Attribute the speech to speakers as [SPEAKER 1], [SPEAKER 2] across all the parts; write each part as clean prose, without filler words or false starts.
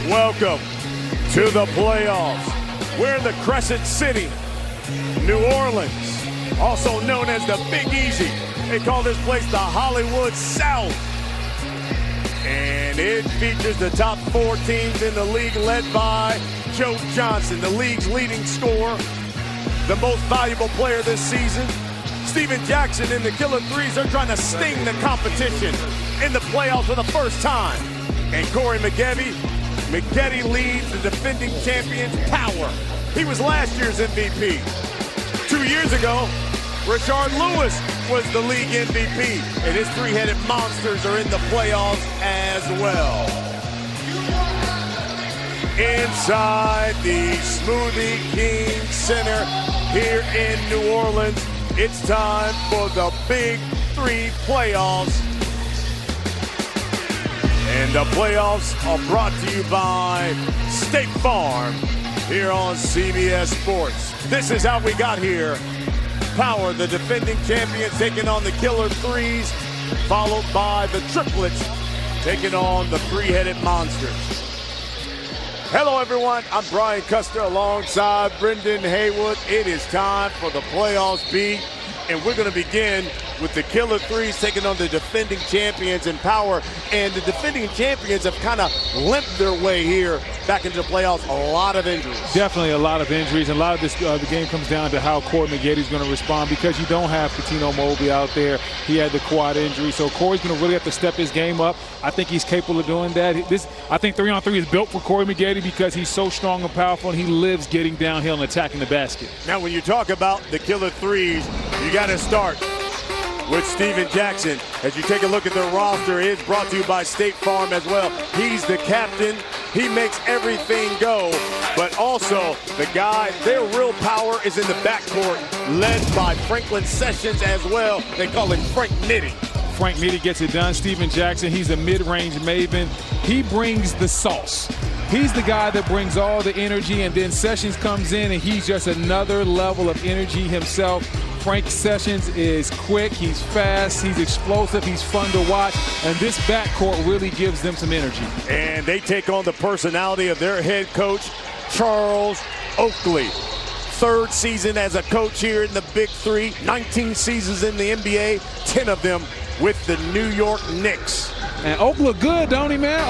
[SPEAKER 1] Welcome to the playoffs. We're in the Crescent City, New Orleans, also known as the Big Easy. They call this place the Hollywood South. And it features the top 4 teams in the league, led by Joe Johnson, the league's leading scorer, the most valuable player this season. Stephen Jackson and the Killer Threes are trying to sting the competition in the playoffs for the first time. And Corey Maggette leads the defending champions Power. He was last year's MVP. 2 years ago, Rashard Lewis was the league MVP, and his three-headed monsters are in the playoffs as well. Inside the Smoothie King Center here in New Orleans, it's time for the Big 3 playoffs. And the playoffs are brought to you by State Farm here on CBS Sports. This is how we got here. Power, the defending champions, taking on the Killer Threes, followed by the Triplets taking on the three-headed monsters. Hello, everyone. I'm Brian Custer alongside Brendan Haywood. It is time for the playoffs beat, and we're going to begin with the Killer Threes taking on the defending champions in Power. And the defending champions have kind of limped their way here back into the playoffs. A lot of injuries. Definitely a lot of injuries. And a lot of this, the game comes down to how Corey Maggette is going to respond, because you don't have Cuttino Mobley out there. He had the quad injury. So Corey's going to really have to step his game up. I think he's capable of doing that. I think 3-on-3 is built for Corey Maggette because he's so strong and powerful, and he lives getting downhill and attacking the basket. Now, when you talk about the Killer Threes, you got to start with Stephen Jackson. As you take a look at their roster, it's brought to you by State Farm as well. He's the captain. He makes everything go. But also, the guy, their real power is in the backcourt, led by Franklin Sessions as well. They call him Frank Nitty. Frank Nitty gets it done. Stephen Jackson, he's a mid-range maven. He brings the sauce. He's the guy that brings all the energy, and then Sessions comes in, and he's just another level of energy himself. Frank Sessions is quick, he's fast, he's explosive, he's fun to watch, and this backcourt really gives them some energy. And they take on the personality of their head coach, Charles Oakley. 3rd season as a coach here in the Big 3, 19 seasons in the NBA, 10 of them with the New York Knicks. And Oak look good, don't he, man?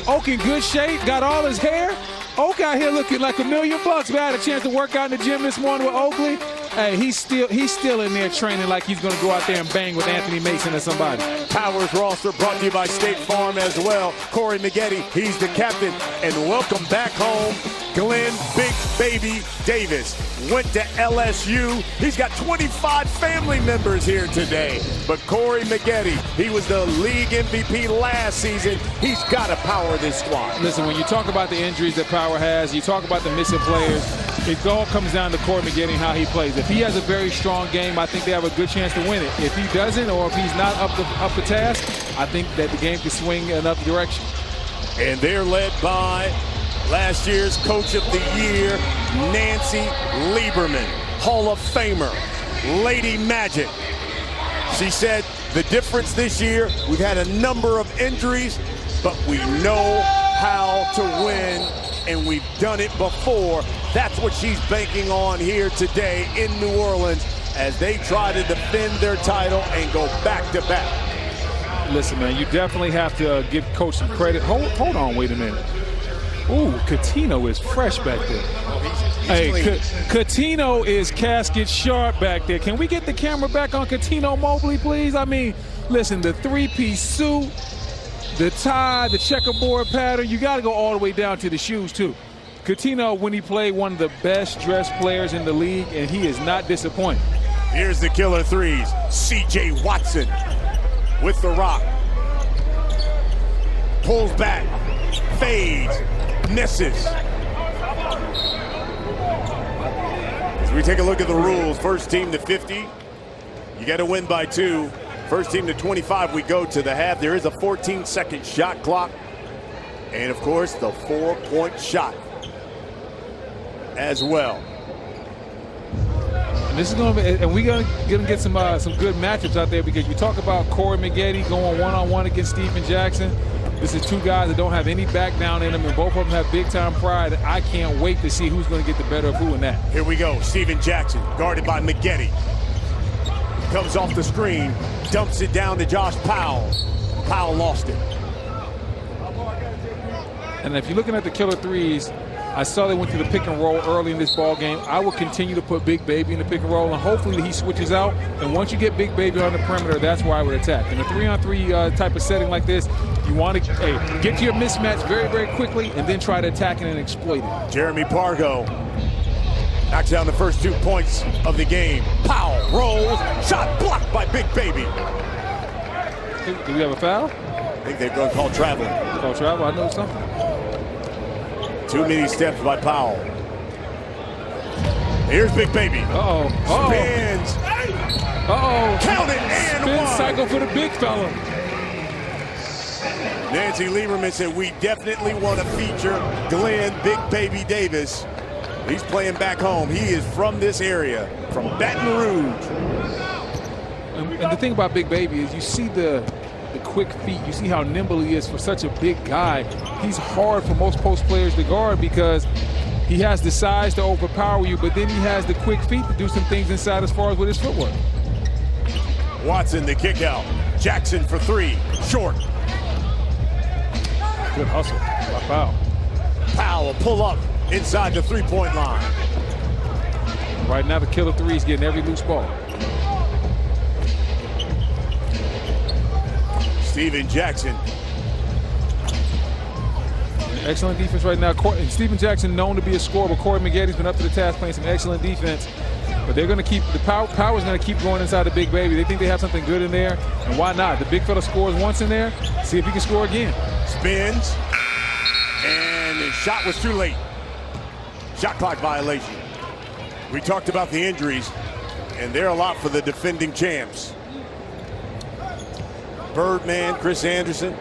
[SPEAKER 1] Oak in good shape, got all his hair. Oak out here looking like $1 million bucks. I had a chance to work out in the gym this morning with Oakley. Hey, he's still in there training like he's going to go out there and bang with Anthony Mason or somebody. Powers roster brought to you by State Farm as well. Corey Maggette, he's the captain. And welcome back home, Glen Big Baby Davis. Went to LSU. He's got 25 family members here today. But Corey Maggette, he was the league MVP last season. He's got to power this squad. Listen, when you talk about the injuries that Power has, you talk about the missing players, it all comes down to Corey Maggette and how he plays. If he has a very strong game, I think they have a good chance to win it. If he doesn't, or if he's not up to task, I think that the game can swing in another direction. And they're led by last year's Coach of the Year, Nancy Liberman, Hall of Famer, Lady Magic. She said the difference this year, we've had a number of injuries, but we know how to win, and we've done it before. That's what she's banking on here today in New Orleans as they try to defend their title and go back-to-back. Listen, man, you definitely have to give Coach some credit. Hold on, wait a minute. Ooh, Cuttino is fresh back there. Hey, Cuttino is casket sharp back there. Can we get the camera back on Cuttino Mobley, please? I mean, listen, the 3-piece suit, the tie, the checkerboard pattern, you got to go all the way down to the shoes, too. Cuttino, when he played, one of the best-dressed players in the league, and he is not disappointed. Here's the Killer Threes. C.J. Watson with the rock. Pulls back, fades, misses. As we take a look at the rules, first team to 50, you got to win by 2. First team to 25, we go to the half. There is a 14-second shot clock. And, of course, the 4-point shot as well. And this is going to be, and we're going to get some good matchups out there, because you talk about Corey Maggette going one-on-one against Stephen Jackson.
[SPEAKER 2] This is two guys that don't have any back down in them, and both of them have big-time pride. I can't wait to see who's going to get the better of who in that.
[SPEAKER 1] Here we go. Steven Jackson, guarded by Maggette. Comes off the screen, dumps it down to Josh Powell. Powell lost it.
[SPEAKER 2] And if you're looking at the killer threes, I saw they went to the pick and roll early in this ball game. I will continue to put Big Baby in the pick and roll, and hopefully he switches out. And once you get Big Baby on the perimeter, that's where I would attack. In a 3-on-3 type of setting like this, you want to get to your mismatch very, very quickly and then try to attack it and exploit it. Jeremy Pargo knocks down the first 2 points of the game. Powell rolls, shot blocked by Big Baby. Do we have a foul? I think they're going to call traveling. Call travel? I know something. Too many steps by Powell. Here's Big Baby. Uh-oh. Spins. Uh-oh. Count it and spin one. Cycle for the big fella. Nancy Liberman said, we definitely want to feature Glen Big Baby Davis. He's playing back home. He is from this area, from Baton Rouge. And the thing about Big Baby is you see the quick feet. You see how nimble he is for such a big guy. He's hard for most post players to guard because he has the size to overpower you, but then he has the quick feet to do some things inside as far as with his footwork. Watson, the kick out. Jackson for three. Short. Good hustle by Powell. Powell pull up inside the three-point line. Right now the killer three is getting every loose ball. Steven Jackson. Excellent defense right now. Steven Jackson known to be a scorer, but Corey Maggette's been up to the task playing some excellent defense. But they're going to keep, the Power's going to keep going inside the Big Baby. They think they have something good in there, and why not? The big fella scores once in there, see if he can score again. Spins, and his shot was too late. Shot clock violation. We talked about the injuries, and they're a lot for the defending champs. Birdman, Chris Andersen,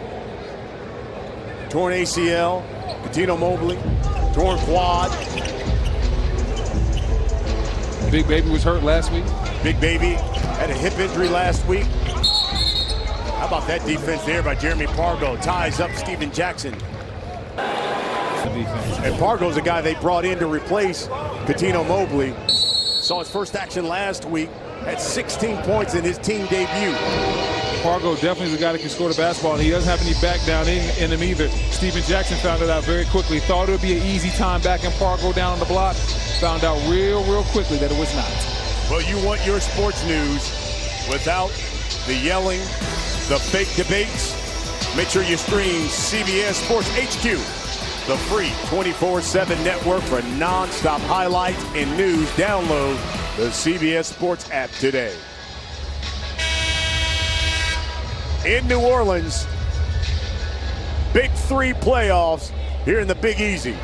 [SPEAKER 2] torn ACL, Cuttino Mobley, torn quad. Big Baby was hurt last week. Big Baby had a hip injury last week. How about that defense there by Jeremy Pargo? Ties up Steven Jackson. And Pargo's a guy they brought in to replace Cuttino Mobley. Saw his first action last week, had 16 points in his team debut. Pargo definitely is a guy that can score the basketball, and he doesn't have any back down in him either. Steven Jackson found it out very quickly. Thought it would be an easy time backing Pargo down on the block. Found out real quickly that it was not. Well, you want your sports news without the yelling, the fake debates? Make sure you stream CBS Sports HQ, the free 24/7 network for non-stop highlights and news. Download the CBS Sports app today. In New Orleans, Big 3 playoffs here in the Big Easy.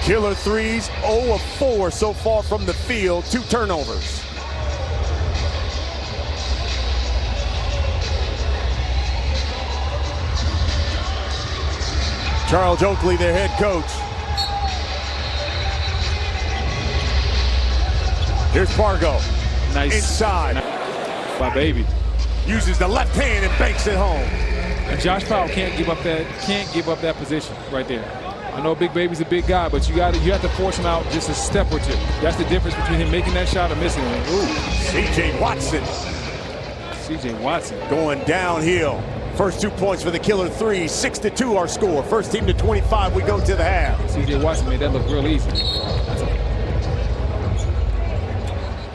[SPEAKER 2] Killer threes, 0 of 4 so far from the field, 2 turnovers. Charles Oakley, their head coach. Here's Pargo. Nice. Inside. By Baby. Uses the left hand and banks it home. And Josh Powell can't give up that position right there. I know Big Baby's a big guy, but you have to force him out just a step or two. That's the difference between him making that shot or missing it. Ooh. C.J. Watson. Going downhill. First 2 points for the killer three. 6-2 our score. First team to 25. We go to the half. C.J. Watson made that look real easy.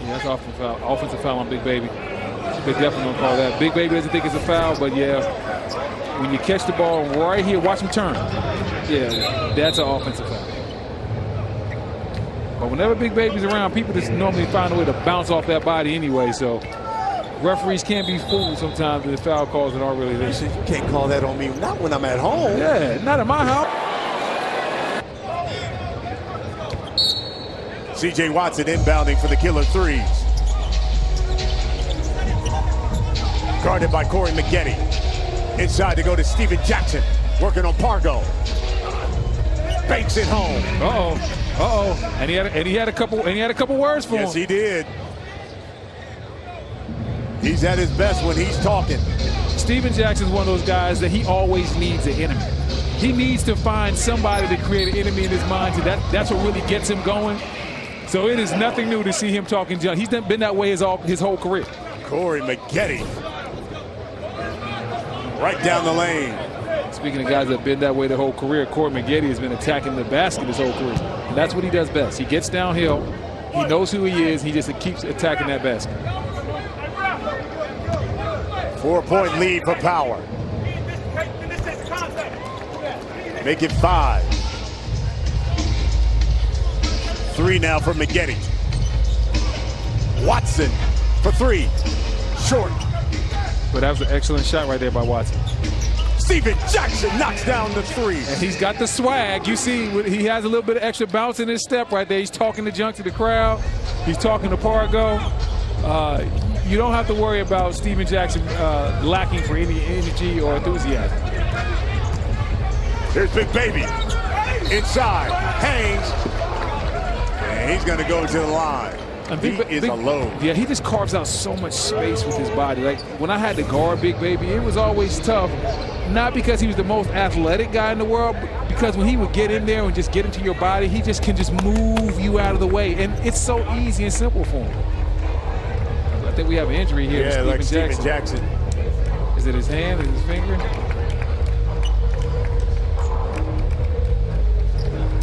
[SPEAKER 2] That's offensive foul on Big Baby. They're definitely going to call that. Big Baby doesn't think it's a foul, but yeah, when you catch the ball right here, watch him turn. Yeah, that's an offensive foul. But whenever Big Baby's around, people just normally find a way to bounce off that body anyway, so referees can't be fooled sometimes with the foul calls that aren't really there. You can't call that on me, not when I'm at home. Yeah, not at my house. C.J. Watson inbounding for the killer threes. Guarded by Corey Maggette. Inside to go to Steven Jackson. Working on Pargo. Banks it home. And he had a couple words for him. Yes, he did.
[SPEAKER 1] He's at his best when he's talking.
[SPEAKER 3] Stephen Jackson's one of those guys that he always needs an enemy. He needs to find somebody to create an enemy in his mind. So that's what really gets him going. So it is nothing new to see him talking junk. He's been that way his whole career.
[SPEAKER 1] Corey Maggette. Right down the lane.
[SPEAKER 3] Speaking of guys that have been that way their whole career, Corey Maggette has been attacking the basket his whole career. And that's what he does best. He gets downhill. He knows who he is. He just keeps attacking that basket.
[SPEAKER 1] 4-point lead for Power. Make it 5. 3 now for Maggette. Watson for 3. Short.
[SPEAKER 3] But that was an excellent shot right there by Watson.
[SPEAKER 1] Stephen Jackson knocks down the 3.
[SPEAKER 3] And he's got the swag. You see, he has a little bit of extra bounce in his step right there. He's talking to junk to the crowd. He's talking to Pargo. You don't have to worry about Stephen Jackson lacking for any energy or enthusiasm.
[SPEAKER 1] Here's Big Baby. Inside. Hangs. And he's going to go to the line. He is alone.
[SPEAKER 3] Yeah, he just carves out so much space with his body. Like, when I had to guard Big Baby, it was always tough. Not because he was the most athletic guy in the world, but because when he would get in there and just get into your body, he just can just move you out of the way. And it's so easy and simple for him. I think we have an injury here.
[SPEAKER 1] Yeah, like Stephen Jackson.
[SPEAKER 3] Is it his hand? Is it his finger?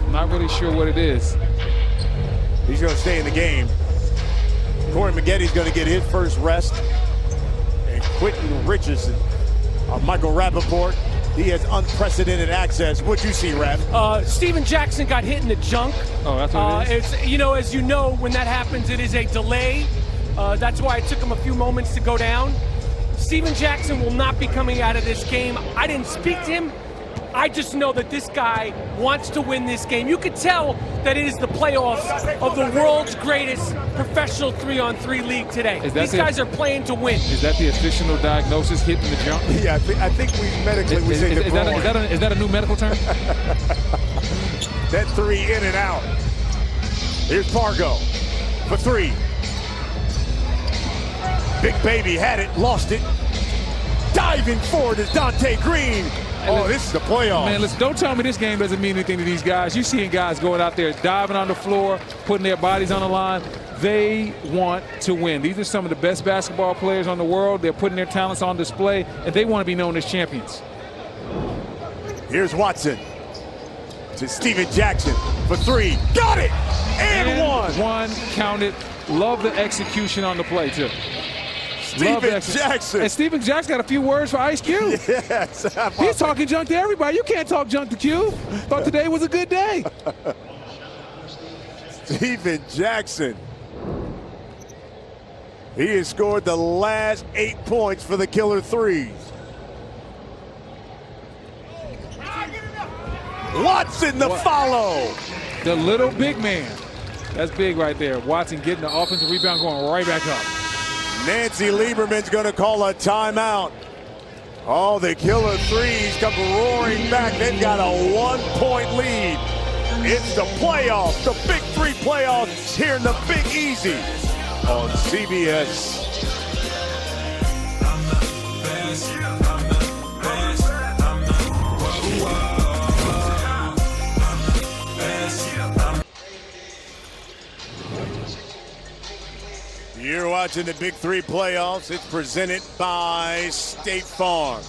[SPEAKER 3] I'm not really sure what it is.
[SPEAKER 1] He's going to stay in the game. Corey Maggette's going to get his first rest. And Quentin Richardson, Mychel Rappaport, he has unprecedented access. What'd you see, Rapp?
[SPEAKER 4] Stephen Jackson got hit in the junk.
[SPEAKER 3] Oh, that's what it is?
[SPEAKER 4] It's, you know, as you know, when that happens, it is a delay. That's why it took him a few moments to go down. Stephen Jackson will not be coming out of this game. I didn't speak to him. I just know that this guy wants to win this game. You could tell that it is the playoffs of the world's greatest professional 3-on-3 league today. These guys are playing to win.
[SPEAKER 3] Is that the official diagnosis, hitting the jump?
[SPEAKER 1] Yeah, I think we medically we say
[SPEAKER 3] is that a new medical term?
[SPEAKER 1] That 3 in and out. Here's Pargo for 3. Big Baby had it, lost it. Diving forward is Donte Green. Oh, this is the playoffs.
[SPEAKER 3] Man, listen, don't tell me this game doesn't mean anything to these guys. You're seeing guys going out there diving on the floor, putting their bodies on the line. They want to win. These are some of the best basketball players on the world. They're putting their talents on display, and they want to be known as champions.
[SPEAKER 1] Here's Watson to Stephen Jackson for 3. Got it! And 1.
[SPEAKER 3] Count it. Love the execution on the play, too.
[SPEAKER 1] Stephen Jackson.
[SPEAKER 3] And Stephen Jackson got a few words for Ice Cube.
[SPEAKER 1] Yes.
[SPEAKER 3] He's talking junk to everybody. You can't talk junk to Cube. Thought today was a good day.
[SPEAKER 1] Stephen Jackson. He has scored the last 8 points for the killer 3s. Watson the follow.
[SPEAKER 3] The little big man. That's big right there. Watson getting the offensive rebound, going right back up.
[SPEAKER 1] Nancy Liberman's going to call a timeout. Oh, the killer 3s come roaring back. They've got a 1-point lead. It's the playoffs, the Big 3 playoffs here in the Big Easy on CBS. You're watching the Big 3 playoffs. It's presented by State Farm.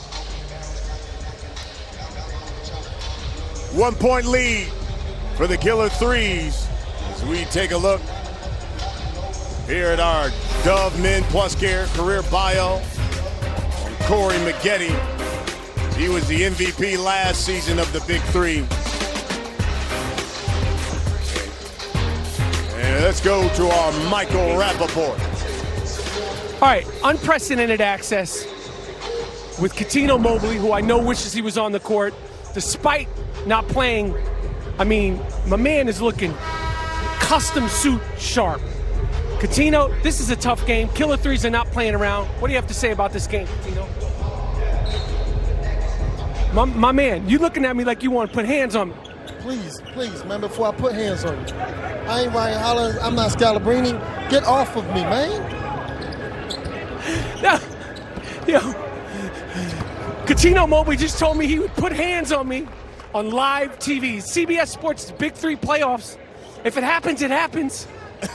[SPEAKER 1] 1-point lead for the killer 3s as we take a look here at our Dove Men Plus Care career bio on Corey Maggette. He was the MVP last season of the Big 3. And let's go to our Mychel Rappaport.
[SPEAKER 4] All right, unprecedented access with Cuttino Mobley, who I know wishes he was on the court, despite not playing. I mean, my man is looking custom suit sharp. Cuttino, this is a tough game. Killer 3s are not playing around. What do you have to say about this game, Cuttino? My man, you looking at me like you want to put hands on me.
[SPEAKER 5] Please, man, before I put hands on you. I ain't Ryan Hollins. I'm not Scalabrini. Get off of me, man.
[SPEAKER 4] Cuttino Mobley just told me he would put hands on me on live TV. CBS Sports Big 3 playoffs. If it happens, it happens.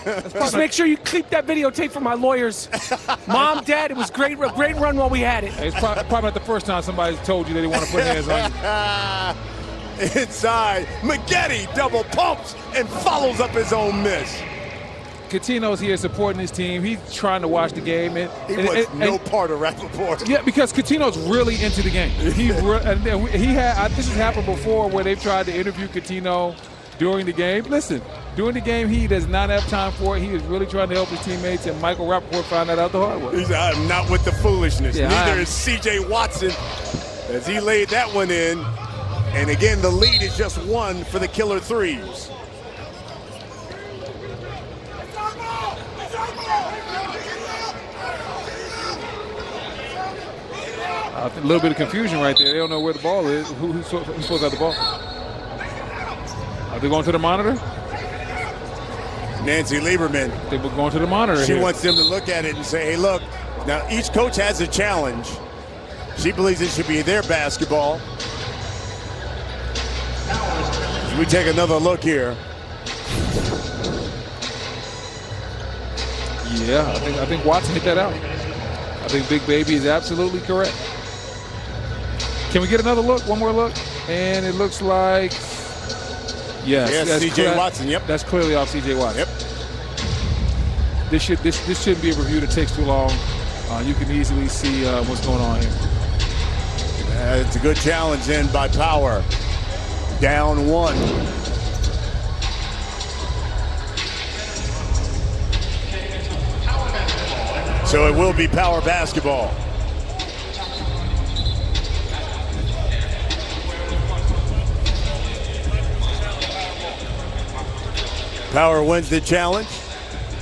[SPEAKER 4] Just make sure you keep that videotape for my lawyers. Mom, Dad, it was a great run while we had it.
[SPEAKER 3] It's probably not the first time somebody's told you that they want to put hands on you.
[SPEAKER 1] Inside, Maggette double pumps and follows up his own miss.
[SPEAKER 3] Cuttino's here supporting his team. He's trying to watch the game.
[SPEAKER 1] He was no part of Rappaport.
[SPEAKER 3] Yeah, because Cuttino's really into the game. This has happened before where they've tried to interview Cuttino during the game. Listen, during the game, he does not have time for it. He is really trying to help his teammates, and Mychel Rappaport found that out the hard way.
[SPEAKER 1] He's I'm not with the foolishness.
[SPEAKER 3] Yeah,
[SPEAKER 1] Neither is C.J. Watson as he laid that one in. And again, the lead is just one for the killer threes.
[SPEAKER 3] A little bit of confusion right there. They don't know where the ball is. Who's supposed to have the ball? Are they going to the monitor?
[SPEAKER 1] Nancy Liberman.
[SPEAKER 3] They were going to the monitor.
[SPEAKER 1] She wants them to look at it and say, hey, look, now each coach has a challenge. She believes it should be their basketball. As we take another look here.
[SPEAKER 3] Yeah, I think Watson hit that out. I think Big Baby is absolutely correct. Can we get another look? One more look? And it looks like, yes,
[SPEAKER 1] C.J. Watson, yep.
[SPEAKER 3] That's clearly off C.J. Watson.
[SPEAKER 1] Yep.
[SPEAKER 3] This shouldn't be a review that takes too long. You can easily see what's going on here.
[SPEAKER 1] It's a good challenge then by Power. Down one. So it will be Power basketball. Power wins the challenge.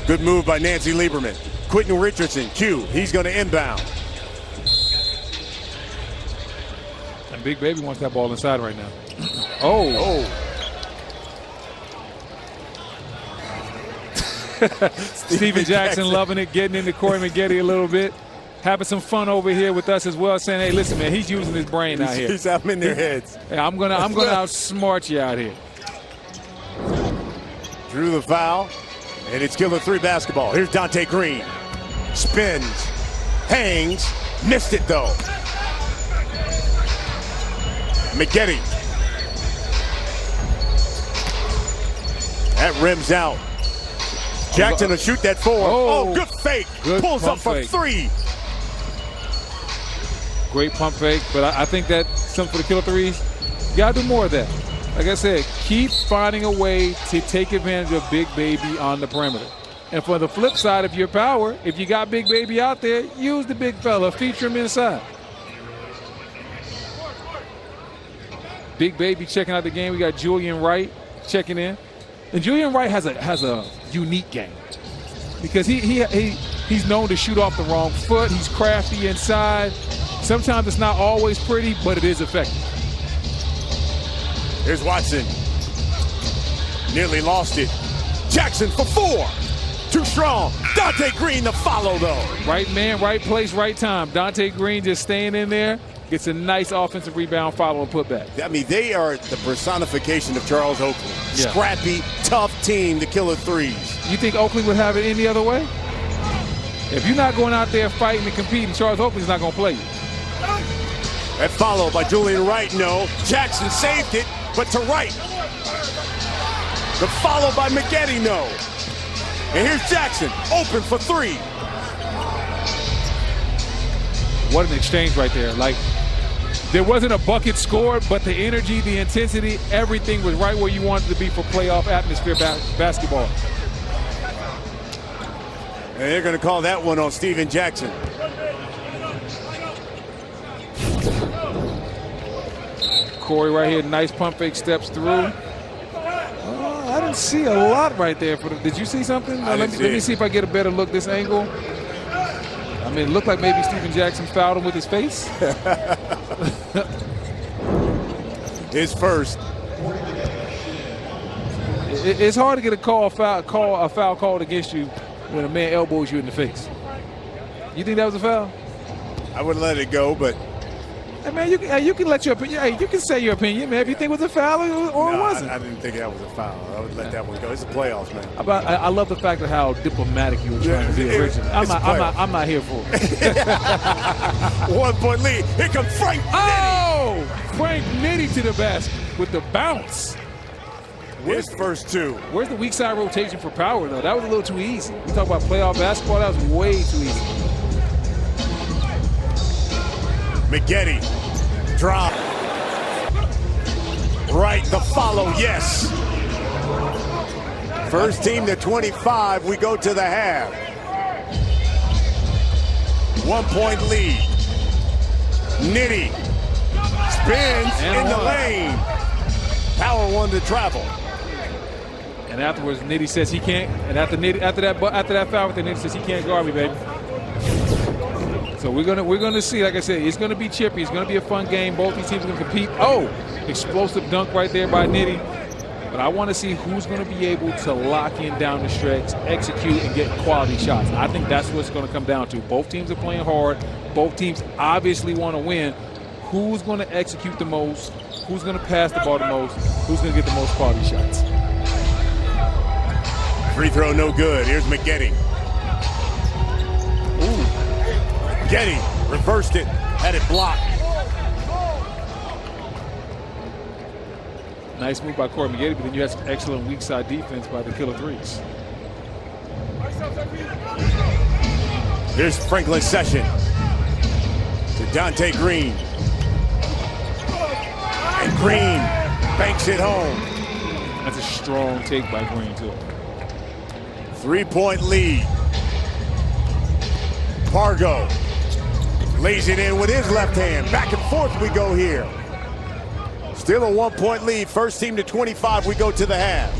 [SPEAKER 1] Good move by Nancy Liberman. Quentin Richardson, Q, he's going to inbound.
[SPEAKER 3] And Big Baby wants that ball inside right now. Oh. Steven Jackson loving it, getting into Corey Maggette a little bit. Having some fun over here with us as well, saying, hey, listen, man, he's using his brain out here.
[SPEAKER 1] He's out in their heads.
[SPEAKER 3] Hey, I'm gonna outsmart you out here.
[SPEAKER 1] Drew the foul, and it's killer three basketball. Here's Donte Green. Spins, hangs, missed it though. Maggette. That rims out. Jackson will shoot that forward. Oh, good fake.
[SPEAKER 3] Good
[SPEAKER 1] Pulls up for
[SPEAKER 3] fake.
[SPEAKER 1] three.
[SPEAKER 3] Great pump fake, but I think that's something for the killer threes. You got to do more of that. Like I said, keep finding a way to take advantage of Big Baby on the perimeter. And for the flip side of your Power, if you got Big Baby out there, use the big fella, feature him inside. Big Baby checking out the game. We got Julian Wright checking in. And Julian Wright has a unique game because he's known to shoot off the wrong foot. He's crafty inside. Sometimes it's not always pretty, but it is effective.
[SPEAKER 1] Here's Watson. Nearly lost it. Jackson for four. Too strong. Donte Green the follow though.
[SPEAKER 3] Right man, right place, right time. Donte Green just staying in there. Gets a nice offensive rebound, follow, and put back.
[SPEAKER 1] I mean, they are the personification of Charles Oakley.
[SPEAKER 3] Yeah.
[SPEAKER 1] Scrappy, tough team to kill the threes.
[SPEAKER 3] You think Oakley would have it any other way? If you're not going out there fighting and competing, Charles Oakley's not going to play you.
[SPEAKER 1] That follow by Julian Wright, no. Jackson saved it, but to Wright. The follow by Maggette, no. And here's Jackson, open for three.
[SPEAKER 3] What an exchange right there. Like, there wasn't a bucket scored, but the energy, the intensity, everything was right where you wanted to be for playoff atmosphere basketball.
[SPEAKER 1] And they're going to call that one on Steven Jackson.
[SPEAKER 3] Corey right here, nice pump fake, steps through. I didn't see a lot right there. Did you see something? Let me see if I get a better look this angle. I mean, it looked like maybe Steven Jackson fouled him with his face.
[SPEAKER 1] His first.
[SPEAKER 3] It's hard to get a foul called against you when a man elbows you in the face. You think that was a foul?
[SPEAKER 1] I wouldn't let it go, but
[SPEAKER 3] Hey, man, you can let your opinion. Hey, you can say your opinion, man. If you think it was a foul or it wasn't.
[SPEAKER 2] I didn't think that was a foul. I would let that one go. It's the playoffs, man.
[SPEAKER 3] I love the fact of how diplomatic you were trying to be originally. I'm not here for it.
[SPEAKER 1] 1 point lead. Here comes Frank.
[SPEAKER 3] Oh, Frank Nitty to the basket with the bounce.
[SPEAKER 1] His first two.
[SPEAKER 3] Where's the weak side rotation for Power, though? That was a little too easy. We talk about playoff basketball. That was way too easy.
[SPEAKER 1] Maggette. Drop. Right, the follow, yes. First team to 25, we go to the half. 1 point lead. Nitty spins in the lane. Power won to travel.
[SPEAKER 3] And afterwards, Nitty says he can't. And after that foul, Nitty says he can't guard me, baby. So we're gonna see. Like I said, it's gonna be chippy. It's gonna be a fun game. Both these teams are gonna compete. Oh, explosive dunk right there by Nitty. But I want to see who's going to be able to lock in down the stretch, execute, and get quality shots. I think that's what it's going to come down to. Both teams are playing hard. Both teams obviously want to win. Who's going to execute the most? Who's going to pass the ball the most? Who's going to get the most quality shots?
[SPEAKER 1] Free throw no good. Here's Maggette. Ooh. Maggette reversed it, had it blocked.
[SPEAKER 3] Nice move by Corey Maggette, but then you had some excellent weak side defense by the killer threes.
[SPEAKER 1] Here's Franklin Session to Donte Green. And Green banks it home.
[SPEAKER 3] That's a strong take by Green, too.
[SPEAKER 1] 3 point lead. Pargo lays it in with his left hand. Back and forth we go here. Still a 1 point lead. First team to 25, we go to the half.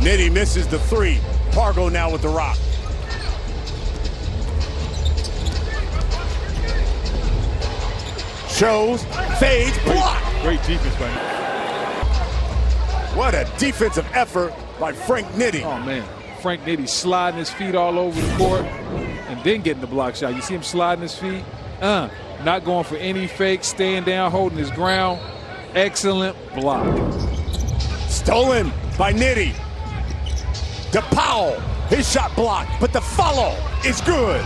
[SPEAKER 1] Nitty misses the three. Pargo now with the rock. Shows, fades, block.
[SPEAKER 3] Great defense by him.
[SPEAKER 1] What a defensive effort by Frank Nitty.
[SPEAKER 3] Oh, man. Frank Nitty sliding his feet all over the court and then getting the block shot. You see him sliding his feet, not going for any fake, staying down, holding his ground. Excellent block.
[SPEAKER 1] Stolen by Nitty. To Powell, his shot blocked, but the follow is good.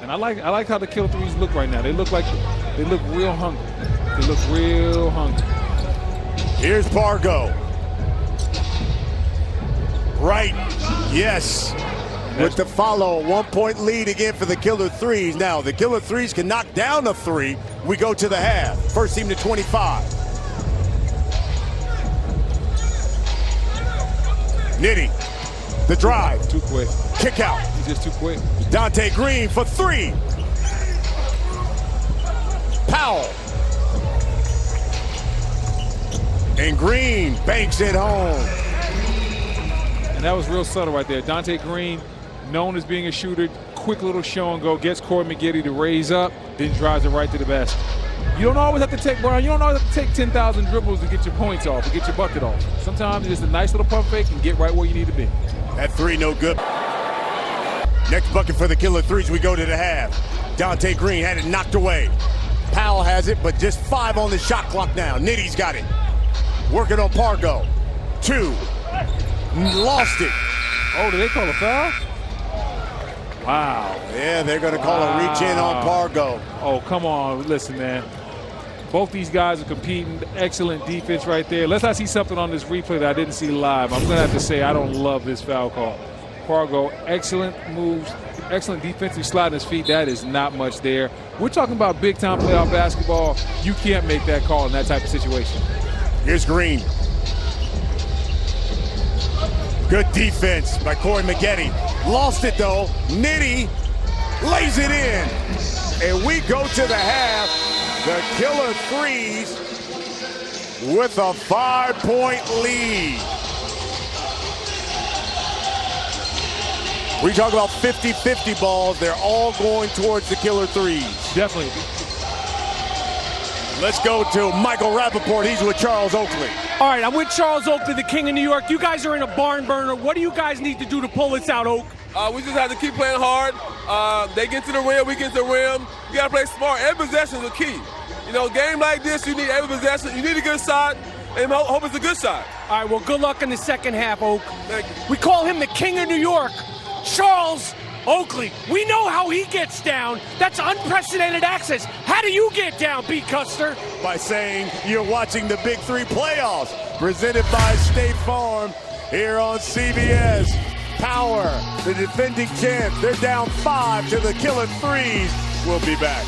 [SPEAKER 3] And I like how the killer threes look right now. They look real hungry. They look real hungry.
[SPEAKER 1] Here's Pargo. Right, yes. With the follow, 1 point lead again for the killer threes. Now, the killer threes can knock down a three. We go to the half. First team to 25. Nitty, the drive.
[SPEAKER 3] Too quick.
[SPEAKER 1] Kick out.
[SPEAKER 3] He's just too quick.
[SPEAKER 1] Donte Green for three. Powell. And Green banks it home.
[SPEAKER 3] And that was real subtle right there. Donte Green, known as being a shooter, quick little show and go, gets Corey Maggette to raise up, then drives it right to the basket. You don't always have to take, Brian, you don't always have to take 10,000 dribbles to get your points off, to get your bucket off. Sometimes it's just a nice little pump fake and get right where you need to be.
[SPEAKER 1] That three, no good. Next bucket for the killer threes, we go to the half. Donte Green had it knocked away. Powell has it, but just 5 on the shot clock now. Nitty's got it. Working on Pargo. 2. Lost it.
[SPEAKER 3] Oh, did they call a foul? Wow.
[SPEAKER 1] Yeah, they're going to call a reach in on Pargo.
[SPEAKER 3] Oh, come on. Listen, man. Both these guys are competing. Excellent defense right there. Let's not see something on this replay that I didn't see live. I'm going to have to say I don't love this foul call. Pargo, excellent moves, excellent defensive slide on his feet. That is not much there. We're talking about big-time playoff basketball. You can't make that call in that type of situation.
[SPEAKER 1] Here's Green. Good defense by Corey Maggette. Lost it, though. Nitty lays it in. And we go to the half. The killer threes with a 5-point lead. We talk about 50-50 balls. They're all going towards the killer threes.
[SPEAKER 3] Definitely.
[SPEAKER 1] Let's go to Mychel Rappaport. He's with Charles Oakley.
[SPEAKER 4] All right, I'm with Charles Oakley, the king of New York. You guys are in a barn burner. What do you guys need to do to pull this out, Oak?
[SPEAKER 6] We just have to keep playing hard. They get to the rim, we get to the rim. You got to play smart. Every possession is a key. You know, a game like this, you need every possession. You need a good shot, and hope it's a good shot.
[SPEAKER 4] All right, well, good luck in the second half, Oak.
[SPEAKER 6] Thank you.
[SPEAKER 4] We call him the king of New York, Charles Oakley. We know how he gets down. That's unprecedented access. How do you get down, B. Custer?
[SPEAKER 1] By saying you're watching the Big 3 playoffs, presented by State Farm here on CBS. Power, the defending champs. They're down 5 to the killer threes. We'll be back.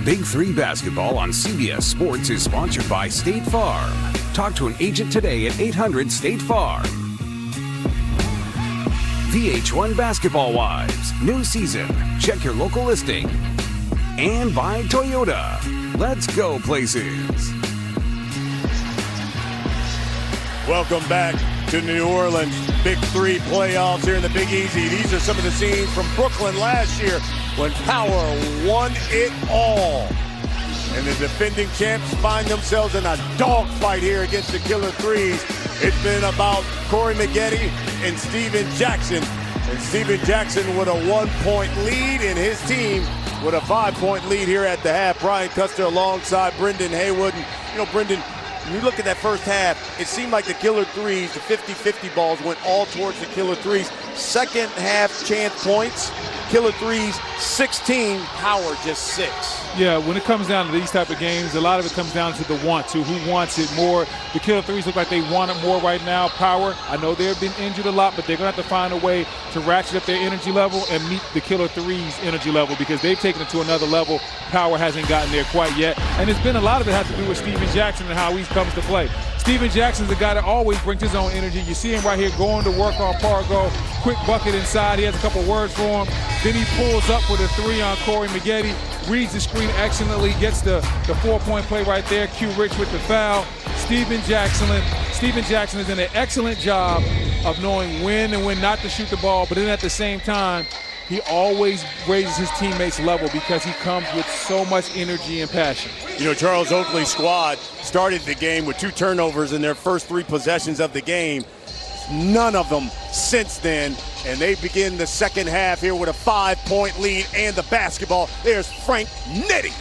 [SPEAKER 7] Big 3 basketball on CBS Sports is sponsored by State Farm. Talk to an agent today at 800-STATE-FARM. VH1 Basketball Wives. New season. Check your local listing. And by Toyota. Let's go places.
[SPEAKER 1] Welcome back to New Orleans. Big 3 playoffs here in the Big Easy. These are some of the scenes from Brooklyn last year when Power won it all. And the defending champs find themselves in a dogfight here against the killer threes. It's been about Corey Maggette and Steven Jackson. And Steven Jackson with a 1-point lead, and his team with a 5-point lead here at the half. Brian Custer alongside Brendan Haywood. And, you know, Brendan, when you look at that first half, it seemed like the killer threes, the 50-50 balls went all towards the killer threes. Second half chance points, killer threes 16, Power just 6.
[SPEAKER 3] Yeah, when it comes down to these type of games, a lot of it comes down to the want to, who wants it more. The killer threes look like they want it more right now. Power, I know they've been injured a lot, but they're going to have to find a way to ratchet up their energy level and meet the killer threes energy level because they've taken it to another level. Power hasn't gotten there quite yet. And it's been a lot of it has to do with Steven Jackson and how he comes to play. Steven Jackson's the guy that always brings his own energy. You see him right here going to work on Pargo. Quick bucket inside. He has a couple words for him. Then he pulls up with a 3 on Corey Maggette. Reads the screen excellently. Gets the 4-point play right there. Q Rich with the foul. Steven Jackson is doing an excellent job of knowing when and when not to shoot the ball. But then at the same time, he always raises his teammates' level because he comes with so much energy and passion.
[SPEAKER 1] You know, Charles Oakley's squad started the game with 2 turnovers in their first 3 possessions of the game. None of them since then. And they begin the second half here with a 5-point lead and the basketball. There's Frank Nitti.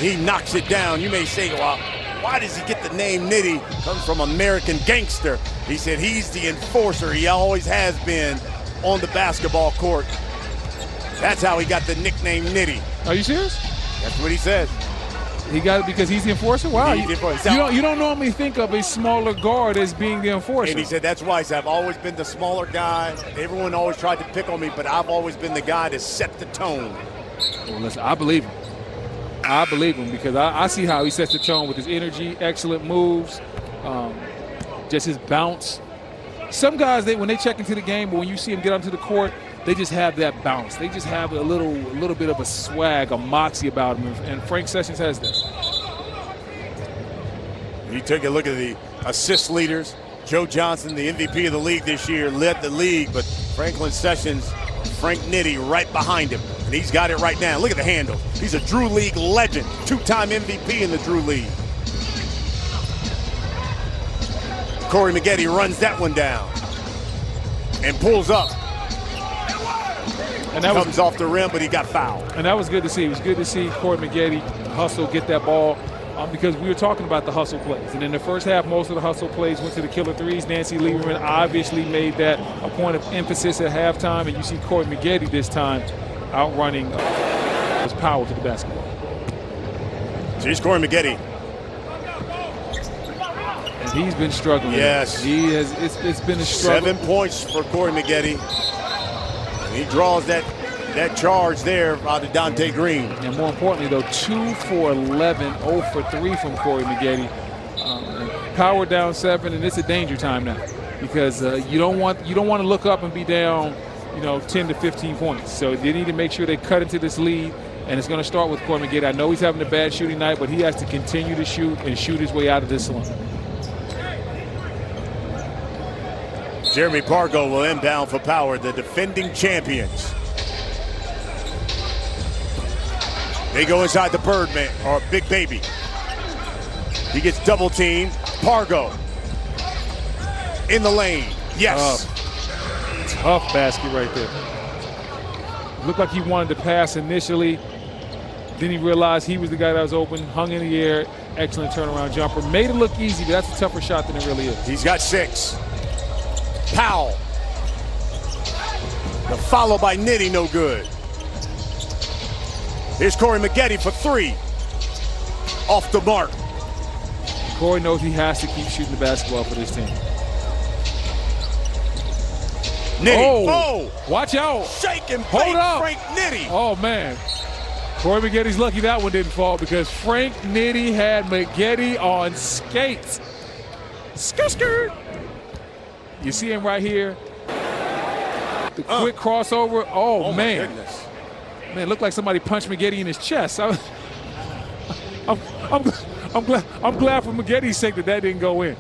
[SPEAKER 1] He knocks it down. You may say, well, why does he get the name Nitti? Comes from American Gangster. He said he's the enforcer. He always has been on the basketball court. That's how he got the nickname Nitti.
[SPEAKER 3] Are you serious?
[SPEAKER 1] That's what he says.
[SPEAKER 3] He got it because he's the enforcer? Wow.
[SPEAKER 1] He's the enforcer.
[SPEAKER 3] You don't normally think of a smaller guard as being the enforcer.
[SPEAKER 1] And he said that's why he said, I've always been the smaller guy. Everyone always tried to pick on me, but I've always been the guy to set the tone.
[SPEAKER 3] Well, listen, I believe him. I believe him because I see how he sets the tone with his energy, excellent moves, just his bounce. Some guys, when they check into the game, but when you see them get onto the court, they just have that bounce. They just have a little bit of a swag, a moxie about them, and Frank Sessions has that.
[SPEAKER 1] You take a look at the assist leaders. Joe Johnson, the MVP of the league this year, led the league, but Franklin Sessions, Frank Nitti right behind him, and he's got it right now. Look at the handle. He's a Drew League legend, 2-time MVP in the Drew League. Corey Maggette runs that one down and pulls up. And that comes off the rim, but he got fouled.
[SPEAKER 3] And that was good to see. It was good to see Corey Maggette hustle, get that ball, because we were talking about the hustle plays. And in the first half, most of the hustle plays went to the killer threes. Nancy Liberman obviously made that a point of emphasis at halftime, and you see Corey Maggette this time outrunning his Power to the basketball.
[SPEAKER 1] So here's Corey Maggette.
[SPEAKER 3] And he's been struggling.
[SPEAKER 1] Yes.
[SPEAKER 3] He has. It's been a struggle.
[SPEAKER 1] 7 points for Corey Maggette. He draws that charge there out of Donte Green.
[SPEAKER 3] And more importantly, though, 2 for 11, 0 for 3 from Corey Maggette. Power down 7, and it's a danger time now because you don't want to look up and be down, 10 to 15 points. So they need to make sure they cut into this lead, and it's going to start with Corey Maggette. I know he's having a bad shooting night, but he has to continue to shoot and shoot his way out of this slump.
[SPEAKER 1] Jeremy Pargo will inbound for Power, the defending champions. They go inside the Birdman, or Big Baby. He gets double teamed. Pargo in the lane. Yes.
[SPEAKER 3] Tough basket right there. Looked like he wanted to pass initially. Then he realized he was the guy that was open, hung in the air. Excellent turnaround jumper. Made it look easy, but that's a tougher shot than it really is.
[SPEAKER 1] He's got 6. Powell. The follow by Nitty, no good. Here's Corey Maggette for 3. Off the mark.
[SPEAKER 3] Corey knows he has to keep shooting the basketball for this team.
[SPEAKER 1] Nitty.
[SPEAKER 3] Oh! Watch out!
[SPEAKER 1] Shake and
[SPEAKER 3] Hold
[SPEAKER 1] bake
[SPEAKER 3] up.
[SPEAKER 1] Frank Nitty.
[SPEAKER 3] Oh, man. Corey Maggette's lucky that one didn't fall because Frank Nitty had Maggette on skates. Skirt. You see him right here. The quick crossover. Oh man.
[SPEAKER 1] Goodness.
[SPEAKER 3] Man, it looked like somebody punched Maggette in his chest. I'm glad for Maggette's sake that didn't go in.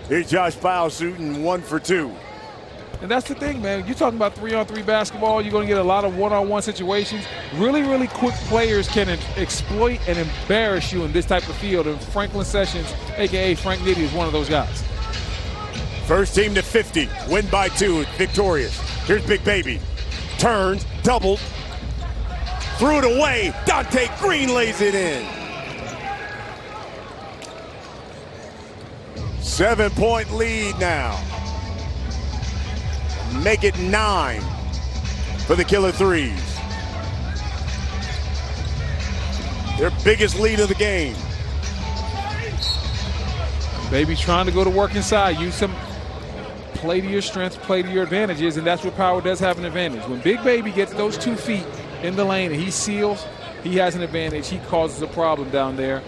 [SPEAKER 1] Here's Josh Powell shooting 1 for 2.
[SPEAKER 3] And that's the thing, man. You're talking about 3-on-3 basketball. You're going to get a lot of one-on-one situations. Really, really quick players can exploit and embarrass you in this type of field. And Franklin Sessions, a.k.a. Frank Nitty, is one of those guys.
[SPEAKER 1] First team to 50. Win by 2. Victorious. Here's Big Baby. Turns. Doubled. Threw it away. Donte Green lays it in. 7-point lead now. Make it 9 for the Killer Threes. Their biggest lead of the game.
[SPEAKER 3] Baby trying to go to work inside. Use some play to your strengths, play to your advantages, and that's where Power does have an advantage. When Big Baby gets those 2 feet in the lane and he seals, he has an advantage. He causes a problem down there.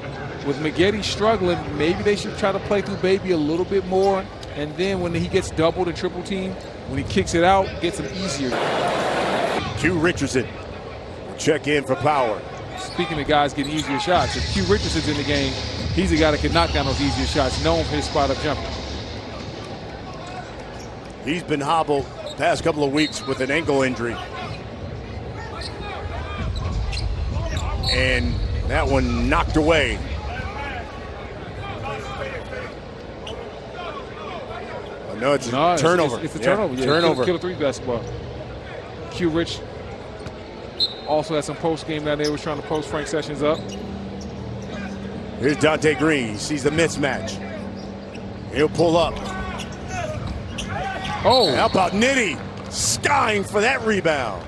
[SPEAKER 3] With Maggette struggling, maybe they should try to play through Baby a little bit more, and then when he gets doubled and triple teamed, when he kicks it out, gets him easier.
[SPEAKER 1] Q Richardson will check in for Power.
[SPEAKER 3] Speaking of guys getting easier shots, if Q Richardson's in the game, he's a guy that can knock down those easier shots, known for his spot-up jumper.
[SPEAKER 1] He's been hobbled the past couple of weeks with an ankle injury. And that one knocked away. No, it's a turnover.
[SPEAKER 3] It's a turnover. Yeah,
[SPEAKER 1] turnover.
[SPEAKER 3] Killer Threes basketball. Q Rich also had some post game down there. Was trying to post Frank Sessions up.
[SPEAKER 1] Here's Donte Green. He sees the mismatch. He'll pull up.
[SPEAKER 3] Oh,
[SPEAKER 1] how about Nitty skying for that rebound?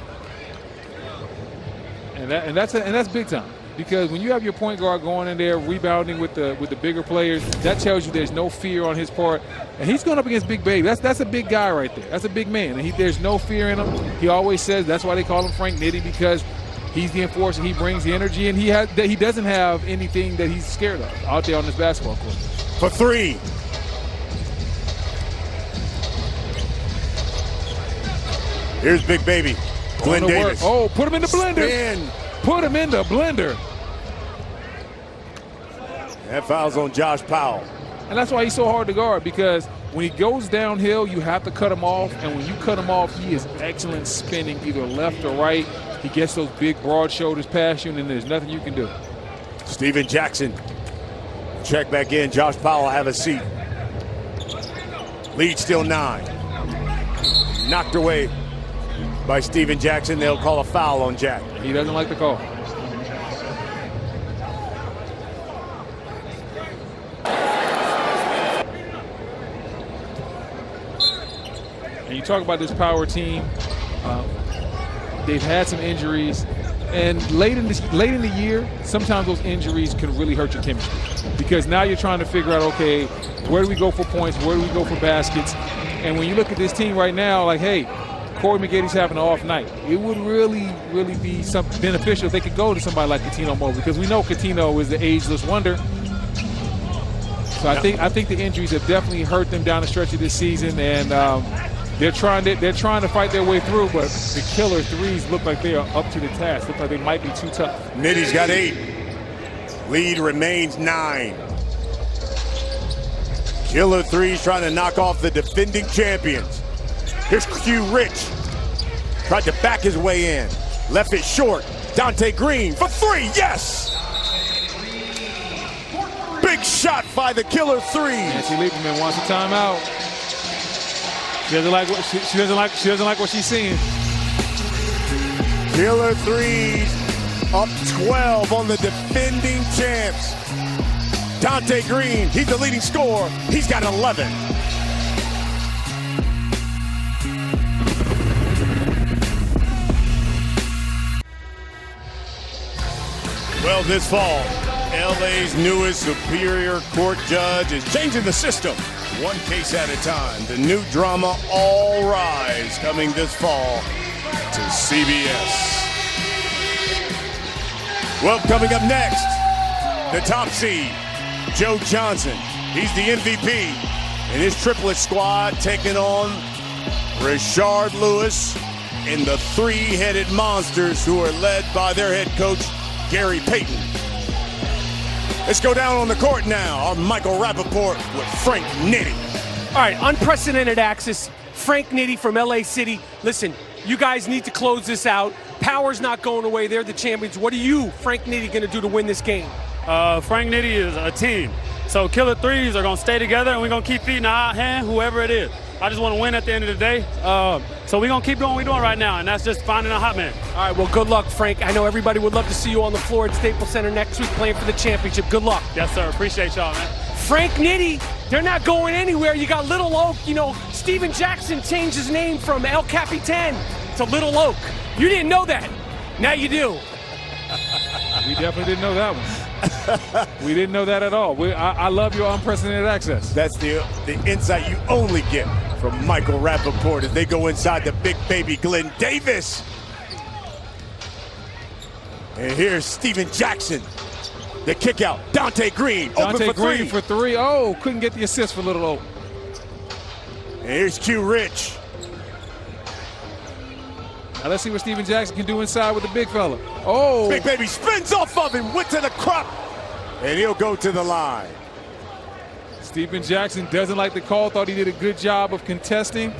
[SPEAKER 3] And that's big time. Because when you have your point guard going in there rebounding with the bigger players, that tells you there's no fear on his part. And he's going up against Big Baby. That's a big guy right there. That's a big man. And there's no fear in him. He always says that's why they call him Frank Nitty, because he's the enforcer. He brings the energy, and he doesn't have anything that he's scared of out there on this basketball court.
[SPEAKER 1] For 3. Here's Big Baby. Glen Davis.
[SPEAKER 3] Oh, put him in the blender.
[SPEAKER 1] Spin.
[SPEAKER 3] Put him in the blender.
[SPEAKER 1] That foul's on Josh Powell.
[SPEAKER 3] And that's why he's so hard to guard, because when he goes downhill, you have to cut him off. And when you cut him off, he is excellent spinning either left or right. He gets those big, broad shoulders past you, and then there's nothing you can do.
[SPEAKER 1] Steven Jackson. Check back in. Josh Powell have a seat. Lead still 9. Knocked away by Steven Jackson. They'll call a foul on Jack.
[SPEAKER 3] He doesn't like the call. And you talk about this Power team. They've had some injuries. And late in the year, sometimes those injuries can really hurt your chemistry. Because now you're trying to figure out, okay, where do we go for points? Where do we go for baskets? And when you look at this team right now, like, hey, Corey Maggette's having an off night. It would really, really be something beneficial if they could go to somebody like Cuttino Mobley, because we know Cuttino is the ageless wonder. So I think the injuries have definitely hurt them down the stretch of this season, and they're trying to fight their way through. But the Killer Threes look like they are up to the task. Look like they might be too tough.
[SPEAKER 1] Nitty's got 8. Lead remains 9. Killer threes trying to knock off the defending champions. Here's Q Rich. Tried to back his way in. Left it short. Donte Green for three. Yes! Big shot by the Killer three.
[SPEAKER 3] Nancy Liberman wants a timeout. She doesn't like what she's seeing.
[SPEAKER 1] Killer threes up 12 on the defending champs. Donte Green, he's the leading scorer. He's got 11. Well, this fall, LA's newest Superior Court judge is changing the system, one case at a time. The new drama, All Rise, coming this fall to CBS. Well, coming up next, the top seed, Joe Johnson. He's the MVP, and his triplet squad taking on Rashard Lewis and the three-headed monsters who are led by their head coach, Gary Payton. Let's go down on the court now. Our Mychel Rappaport with Frank Nitti.
[SPEAKER 4] All right, unprecedented access. Frank Nitti from LA City. Listen, you guys need to close this out. Power's not going away. They're the champions. What are you, Frank Nitti, going to do to win this game?
[SPEAKER 8] Frank Nitti is a team. So Killer threes are going to stay together, and we're going to keep feeding the hot hand, whoever it is. I just want to win at the end of the day. So we're going to keep doing what we're doing right now, and that's just finding a hot man.
[SPEAKER 4] All right, well, good luck, Frank. I know everybody would love to see you on the floor at Staples Center next week playing for the championship. Good luck.
[SPEAKER 8] Yes, sir. Appreciate y'all, man.
[SPEAKER 4] Frank Nitti, they're not going anywhere. You got Little Oak. You know, Steven Jackson changed his name from El Capitan to Little Oak. You didn't know that. Now you do.
[SPEAKER 3] We definitely didn't know that one. We didn't know that at all. I love your unprecedented access.
[SPEAKER 1] That's the insight you only get from Mychel Rappaport as they go inside the big baby Glen Davis. And here's Steven Jackson. The kick out. Donte Green.
[SPEAKER 3] Donte Green for three. Oh, couldn't get the assist for Little Oak.
[SPEAKER 1] And here's Q Rich.
[SPEAKER 3] Now let's see what Steven Jackson can do inside with the big fella. Oh.
[SPEAKER 1] Big baby spins off of him, went to the crop, and he'll go to the line.
[SPEAKER 3] Steven Jackson doesn't like the call, thought he did a good job of contesting.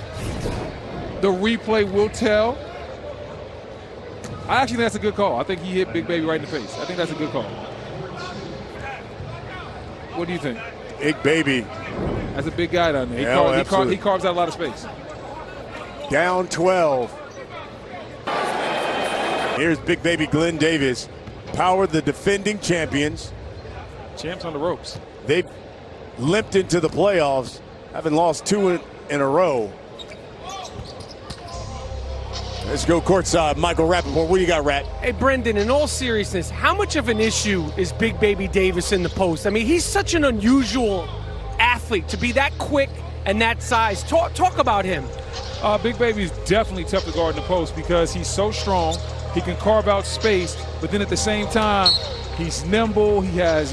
[SPEAKER 3] The replay will tell. I actually think that's a good call. I think he hit Big Baby right in the face. I think that's a good call. What do you think?
[SPEAKER 1] Big Baby.
[SPEAKER 3] That's a big guy down there. He carves out a lot of space.
[SPEAKER 1] Down 12. Here's big baby Glen Davis. Power, the defending champions.
[SPEAKER 3] Champs on the ropes.
[SPEAKER 1] They've limped into the playoffs, having lost two in a row. Let's go courtside. Mychel Rappaport, what do you got, Rat?
[SPEAKER 4] Hey, Brendan, in all seriousness, how much of an issue is Big Baby Davis in the post? I mean, he's such an unusual athlete to be that quick and that size. Talk about him.
[SPEAKER 3] Big Baby is definitely tough to guard in the post because he's so strong. He can carve out space, but then at the same time, he's nimble. He's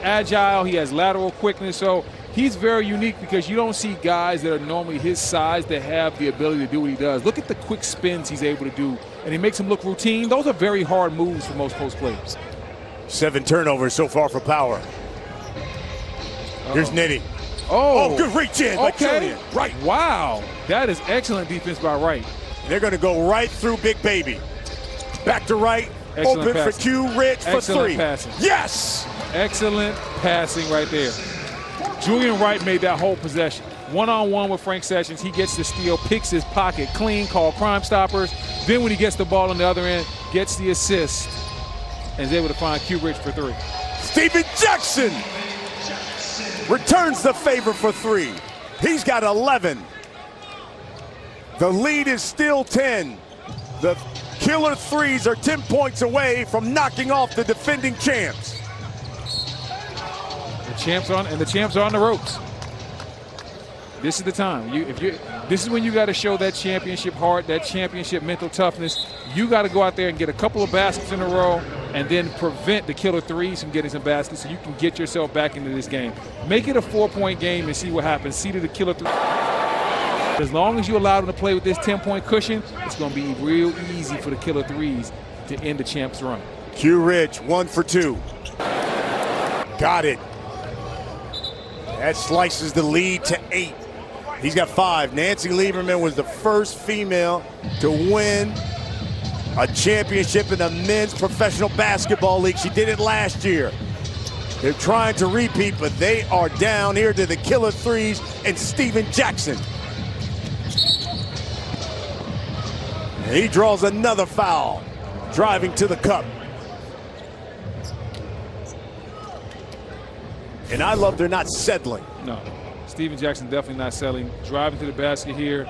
[SPEAKER 3] agile. He has lateral quickness. So he's very unique because you don't see guys that are normally his size that have the ability to do what he does. Look at the quick spins he's able to do, and he makes them look routine. Those are very hard moves for most post players. 7
[SPEAKER 1] turnovers so far for Power. Here's Nitti.
[SPEAKER 3] Oh,
[SPEAKER 1] good reach in by Julian. Right.
[SPEAKER 3] Wow. That is excellent defense by Wright.
[SPEAKER 1] They're going to go right through Big Baby. Back to Wright.
[SPEAKER 3] Excellent
[SPEAKER 1] open
[SPEAKER 3] passing.
[SPEAKER 1] for Q Rich for
[SPEAKER 3] Excellent
[SPEAKER 1] three.
[SPEAKER 3] Passing.
[SPEAKER 1] Yes!
[SPEAKER 3] Excellent passing right there. Julian Wright made that whole possession. One-on-one with Frank Sessions. He gets the steal, picks his pocket clean, called Crime Stoppers. Then when he gets the ball on the other end, gets the assist and is able to find Q Rich for three.
[SPEAKER 1] Steven Jackson returns the favor for three. He's got 11. The lead is still 10. The Killer threes are 10 points away from knocking off the defending champs.
[SPEAKER 3] The champs are on the ropes. This is the time. This is when you got to show that championship heart, that championship mental toughness. You got to go out there and get a couple of baskets in a row and then prevent the Killer threes from getting some baskets so you can get yourself back into this game. Make it a 4-point game and see what happens. See to the Killer threes. As long as you allow them to play with this 10-point cushion, it's going to be real easy for the Killer threes to end the champs run.
[SPEAKER 1] Q Rich, 1 for 2. Got it. That slices the lead to 8. He's got 5. Nancy Liberman was the first female to win a championship in the men's professional basketball league. She did it last year. They're trying to repeat, but they are down here to the killer threes and Stephen Jackson. And he draws another foul, driving to the cup. And I love they're not settling.
[SPEAKER 3] No, Stephen Jackson definitely not settling. Driving to the basket here.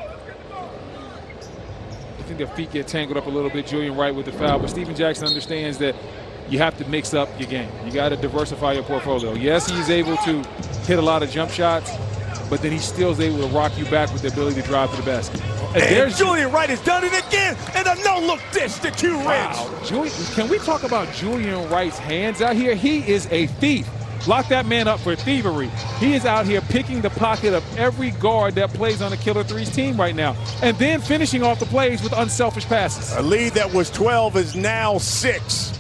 [SPEAKER 3] I think their feet get tangled up a little bit. Julian Wright with the foul, but Stephen Jackson understands that you have to mix up your game. You got to diversify your portfolio. Yes, he's able to hit a lot of jump shots, but then he still is able to rock you back with the ability to drive to the basket.
[SPEAKER 1] And Julian Wright has done it again, and a no-look dish to Q Rich.
[SPEAKER 3] Wow. Can we talk about Julian Wright's hands out here? He is a thief. Lock that man up for thievery. He is out here picking the pocket of every guard that plays on the Killer Threes team right now, and then finishing off the plays with unselfish passes.
[SPEAKER 1] A lead that was 12 is now 6.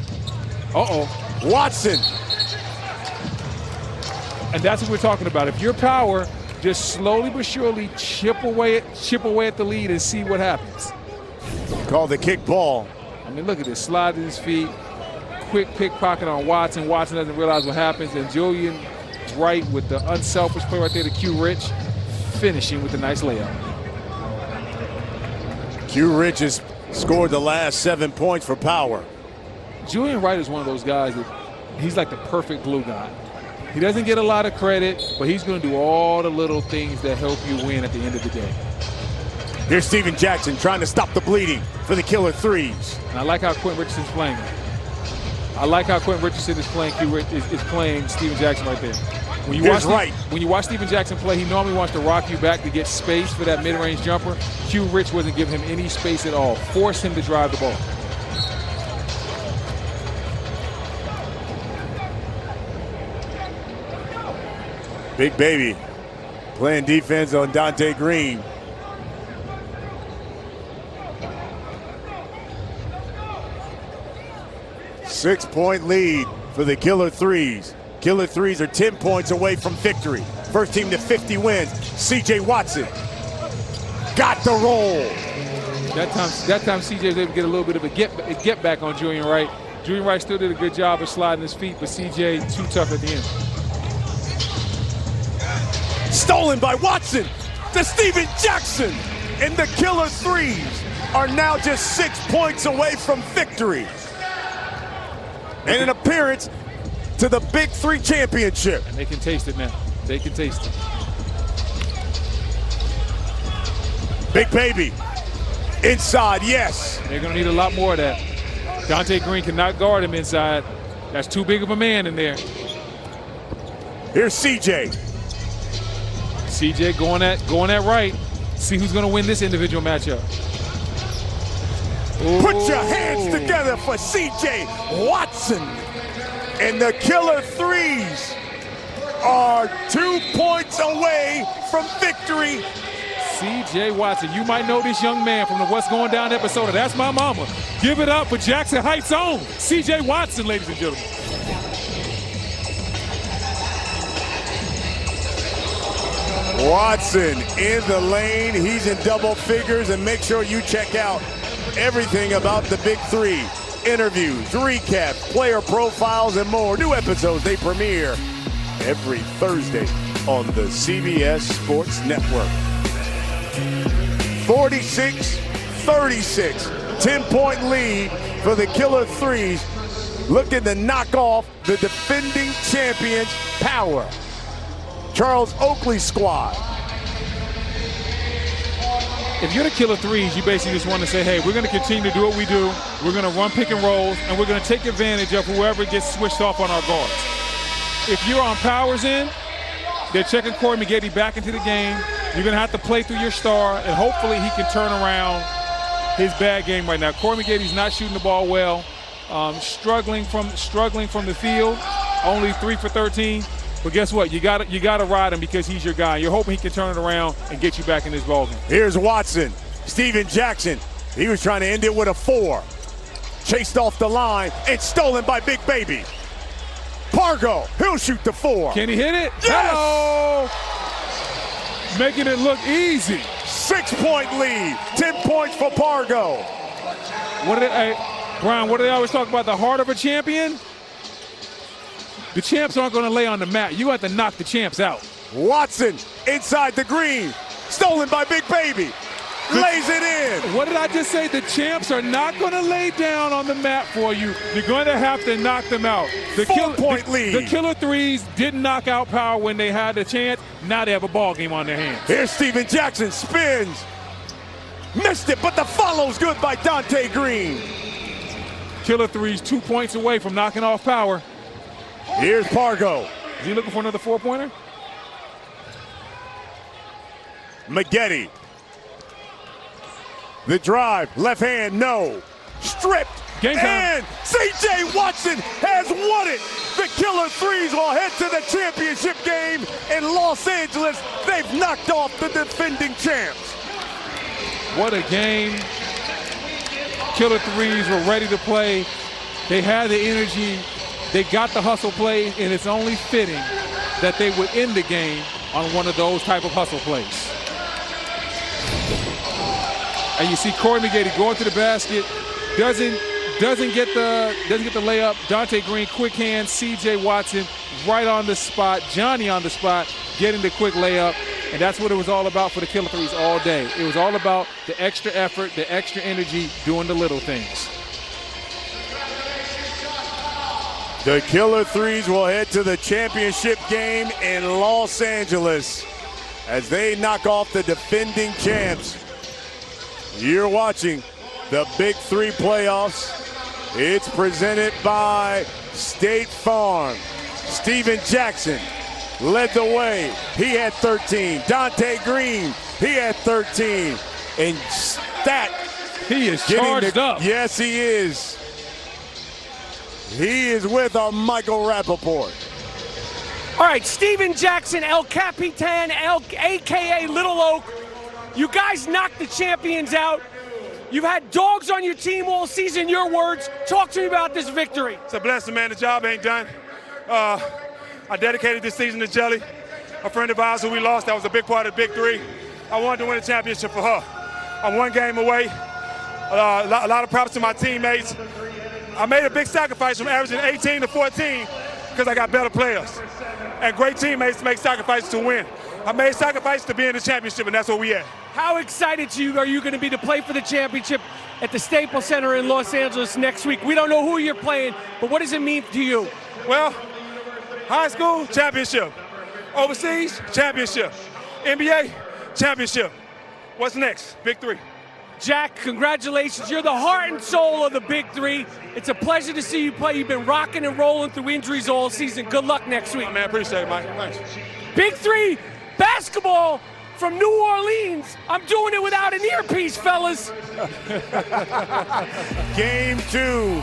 [SPEAKER 3] Uh-oh.
[SPEAKER 1] Watson.
[SPEAKER 3] And that's what we're talking about. If you're Power, just slowly but surely chip away at the lead and see what happens.
[SPEAKER 1] Call the kick ball.
[SPEAKER 3] I mean, look at this. Slide to his feet. Quick pickpocket on Watson. Watson doesn't realize what happens. And Julian Wright with the unselfish play right there to Q Rich, finishing with a nice layup.
[SPEAKER 1] Q Rich has scored the last 7 points for Power.
[SPEAKER 3] Julian Wright is one of those guys that he's like the perfect glue guy. He doesn't get a lot of credit, but he's going to do all the little things that help you win at the end of the day.
[SPEAKER 1] Here's Stephen Jackson trying to stop the bleeding for the Killer Threes.
[SPEAKER 3] And I like how Quentin Richardson's playing. I like how Quentin Richardson is playing is playing Stephen Jackson right there. When you watch Stephen Jackson play, he normally wants to rock you back to get space for that mid-range jumper. Q Rich wasn't giving him any space at all. Force him to drive the ball.
[SPEAKER 1] Big Baby playing defense on Donte Green. Six-point lead for the Killer Threes. Killer Threes are 10 points away from victory. First team to 50 wins. C.J. Watson got the roll.
[SPEAKER 3] That time C.J. was able to get a little bit of a get back on Julian Wright. Julian Wright still did a good job of sliding his feet, but C.J. too tough at the end.
[SPEAKER 1] Stolen by Watson to Stephen Jackson. And the Killer Threes are now just 6 points away from victory. And an appearance to the BIG3 Championship.
[SPEAKER 3] And they can taste it now. They can taste it.
[SPEAKER 1] Big Baby inside, yes.
[SPEAKER 3] They're going to need a lot more of that. Donte Green cannot guard him inside. That's too big of a man in there.
[SPEAKER 1] Here's CJ.
[SPEAKER 3] CJ going at right. See who's going to win this individual matchup. Ooh.
[SPEAKER 1] Put your hands together for CJ Watson. And the Killer Threes are 2 points away from victory.
[SPEAKER 3] CJ Watson, you might know this young man from the What's Going Down episode of That's My Mama. Give it up for Jackson Heights' own CJ Watson, ladies and gentlemen.
[SPEAKER 1] Watson in the lane. He's in double figures, and make sure you check out everything about the BIG3. Interviews, recaps, player profiles, and more. New episodes, they premiere every Thursday on the CBS Sports Network. 46-36, 10-point lead for the Killer Threes. Looking to knock off the defending champions, Power. Charles Oakley's squad.
[SPEAKER 3] If you're the Killer Threes, you basically just want to say, hey, we're going to continue to do what we do. We're going to run pick and rolls, and we're going to take advantage of whoever gets switched off on our guards. If you're on Power's end, they're checking Corey Maggette back into the game. You're going to have to play through your star, and hopefully he can turn around his bad game right now. Corey Maggette's not shooting the ball well, struggling from the field, only 3 for 13. But guess what? You got to ride him because he's your guy. You're hoping he can turn it around and get you back in this ballgame.
[SPEAKER 1] Here's Watson. Stephen Jackson. He was trying to end it with a 4. Chased off the line and stolen by Big Baby. Pargo, he'll shoot the 4.
[SPEAKER 3] Can he hit it?
[SPEAKER 1] Yes!
[SPEAKER 3] Hello! Making it look easy.
[SPEAKER 1] 6-point lead, 10 points for Pargo.
[SPEAKER 3] Brian, what do they always talk about, the heart of a champion? The champs aren't going to lay on the mat. You have to knock the champs out.
[SPEAKER 1] Watson inside the green, stolen by Big Baby. Lays it in.
[SPEAKER 3] What did I just say? The champs are not going to lay down on the mat for you. You're going to have to knock them out. The
[SPEAKER 1] 4-point lead.
[SPEAKER 3] The killer threes didn't knock out Power when they had the chance. Now they have a ball game on their hands.
[SPEAKER 1] Here's Steven Jackson, spins. Missed it, but the follow's good by Donte Green.
[SPEAKER 3] Killer threes 2 points away from knocking off Power.
[SPEAKER 1] Here's Pargo.
[SPEAKER 3] Is he looking for another 4-pointer?
[SPEAKER 1] Maggette. The drive, left hand, no. Stripped.
[SPEAKER 3] Game time.
[SPEAKER 1] And C.J. Watson has won it. The Killer Threes will head to the championship game in Los Angeles. They've knocked off the defending champs.
[SPEAKER 3] What a game. Killer Threes were ready to play. They had the energy. They got the hustle play, and it's only fitting that they would end the game on one of those type of hustle plays. And you see Corey Maggette going to the basket, doesn't get the layup. Donte Green, quick hand. C.J. Watson right on the spot. Johnny on the spot, getting the quick layup. And that's what it was all about for the Killer Threes all day. It was all about the extra effort, the extra energy, doing the little things.
[SPEAKER 1] The Killer Threes will head to the championship game in Los Angeles as they knock off the defending champs. You're watching the Big 3 playoffs. It's presented by State Farm. Steven Jackson led the way. He had 13. Donte Green, he had 13. And Stat.
[SPEAKER 3] He is charged up.
[SPEAKER 1] Yes, he is. He is with our Michael Rappaport.
[SPEAKER 4] All right, Steven Jackson, El Capitan, a.k.a. Little Oak. You guys knocked the champions out. You've had dogs on your team all season, your words. Talk to me about this victory.
[SPEAKER 9] It's a blessing, man. The job ain't done. I dedicated this season to Jelly, a friend of ours who we lost. That was a big part of the Big 3. I wanted to win a championship for her. I'm one game away. A lot of props to my teammates. I made a big sacrifice from averaging 18 to 14 because I got better players and great teammates to make sacrifices to win. I made sacrifices to be in the championship, and that's where we at.
[SPEAKER 4] How excited are you going to be to play for the championship at the Staples Center in Los Angeles next week? We don't know who you're playing, but what does it mean to you?
[SPEAKER 9] Well, high school, championship. Overseas, championship. NBA, championship. What's next? Big 3.
[SPEAKER 4] Jack, congratulations. You're the heart and soul of the Big 3. It's a pleasure to see you play. You've been rocking and rolling through injuries all season. Good luck next week.
[SPEAKER 9] Oh, man, appreciate it, Mike. Thanks.
[SPEAKER 4] Big 3 basketball from New Orleans. I'm doing it without an earpiece, fellas.
[SPEAKER 1] Game 2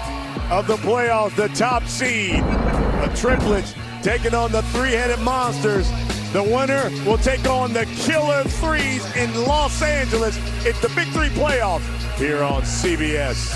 [SPEAKER 1] of the playoffs, the top seed. The triplets taking on the three-headed monsters. The winner will take on the Killer Threes in Los Angeles. It's the Big 3 playoffs here on CBS.